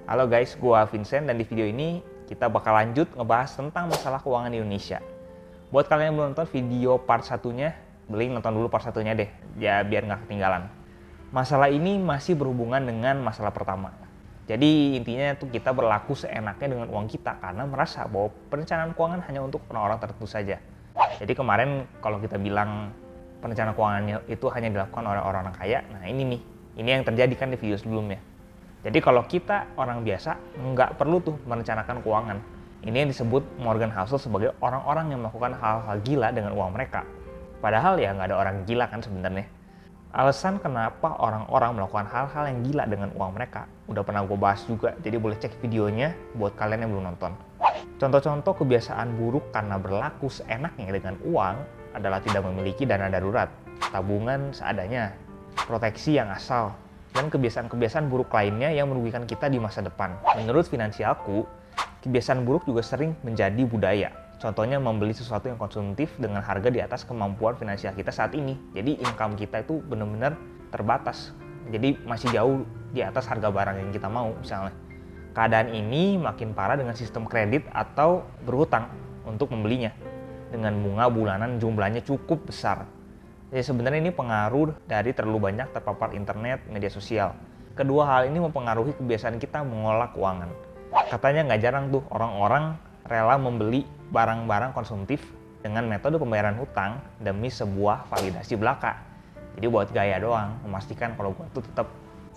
Halo guys, gua Vincent dan di video ini kita bakal lanjut ngebahas tentang masalah keuangan di Indonesia. Buat kalian yang belum nonton video part satunya, beli nonton dulu part satunya deh, ya biar nggak ketinggalan. Masalah ini masih berhubungan dengan masalah pertama. Jadi intinya tuh kita berlaku seenaknya dengan uang kita karena merasa bahwa perencanaan keuangan hanya untuk orang-orang tertentu saja. Jadi kemarin kalau kita bilang perencanaan keuangannya itu hanya dilakukan oleh orang-orang kaya, nah ini nih, ini yang terjadi kan di video sebelumnya. Jadi kalau kita orang biasa nggak perlu tuh merencanakan keuangan. Ini yang disebut Morgan Housel sebagai orang-orang yang melakukan hal-hal gila dengan uang mereka. Padahal ya nggak ada orang gila kan sebenarnya. Alasan kenapa orang-orang melakukan hal-hal yang gila dengan uang mereka udah pernah gue bahas juga, jadi boleh cek videonya buat kalian yang belum nonton. Contoh-contoh kebiasaan buruk karena berlaku seenaknya dengan uang adalah tidak memiliki dana darurat, tabungan seadanya, proteksi yang asal, dan kebiasaan-kebiasaan buruk lainnya yang merugikan kita di masa depan. Menurut Finansialku, kebiasaan buruk juga sering menjadi budaya. Contohnya membeli sesuatu yang konsumtif dengan harga di atas kemampuan finansial kita saat ini. Jadi income kita itu benar-benar terbatas. Jadi masih jauh di atas harga barang yang kita mau misalnya. Keadaan ini makin parah dengan sistem kredit atau berhutang untuk membelinya. Dengan bunga bulanan jumlahnya cukup besar. Jadi sebenarnya ini pengaruh dari terlalu banyak terpapar internet, media sosial. Kedua hal ini mempengaruhi kebiasaan kita mengolah keuangan. Katanya nggak jarang tuh orang-orang rela membeli barang-barang konsumtif dengan metode pembayaran hutang demi sebuah validasi belaka. Jadi buat gaya doang, memastikan kalau gue tuh tetap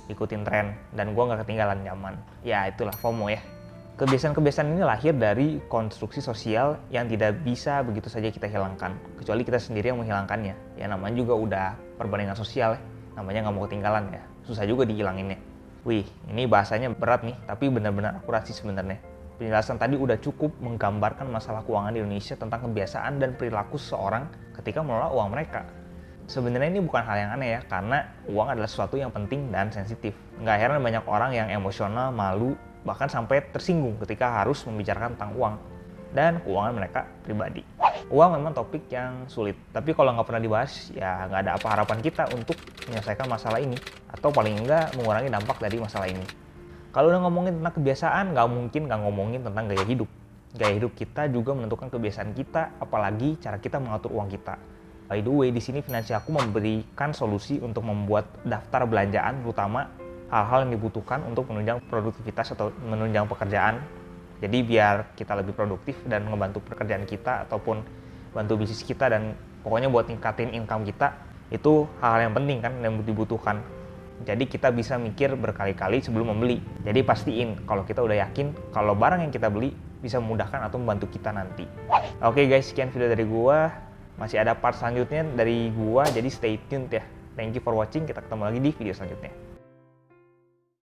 ikutin tren dan gue nggak ketinggalan zaman. Ya itulah FOMO ya. Kebiasaan-kebiasaan ini lahir dari konstruksi sosial yang tidak bisa begitu saja kita hilangkan, kecuali kita sendiri yang menghilangkannya. Ya namanya juga udah perbandingan sosial ya, namanya nggak mau ketinggalan ya, susah juga dihilanginnya. Wih, ini bahasanya berat nih, tapi benar-benar akurat sih sebenarnya. Penjelasan tadi udah cukup menggambarkan masalah keuangan di Indonesia tentang kebiasaan dan perilaku seseorang ketika mengelola uang mereka. Sebenarnya ini bukan hal yang aneh ya, karena uang adalah sesuatu yang penting dan sensitif. Nggak heran banyak orang yang emosional, malu, bahkan sampai tersinggung ketika harus membicarakan tentang uang dan keuangan mereka pribadi. Uang memang topik yang sulit, tapi kalau nggak pernah dibahas, ya nggak ada apa harapan kita untuk menyelesaikan masalah ini, atau paling enggak mengurangi dampak dari masalah ini. Kalau udah ngomongin tentang kebiasaan, nggak mungkin nggak ngomongin tentang gaya hidup. Gaya hidup kita juga menentukan kebiasaan kita, apalagi cara kita mengatur uang kita. By the way, di sini Finansialku memberikan solusi untuk membuat daftar belanjaan, terutama hal-hal yang dibutuhkan untuk menunjang produktivitas atau menunjang pekerjaan. Jadi biar kita lebih produktif dan ngebantu pekerjaan kita ataupun bantu bisnis kita, dan pokoknya buat ningkatin income kita, itu hal-hal yang penting kan yang dibutuhkan. Jadi kita bisa mikir berkali-kali sebelum membeli. Jadi pastiin kalau kita udah yakin kalau barang yang kita beli bisa memudahkan atau membantu kita nanti. Oke guys, sekian video dari gua. Masih ada part selanjutnya dari gua, jadi stay tuned ya. Thank you for watching, kita ketemu lagi di video selanjutnya.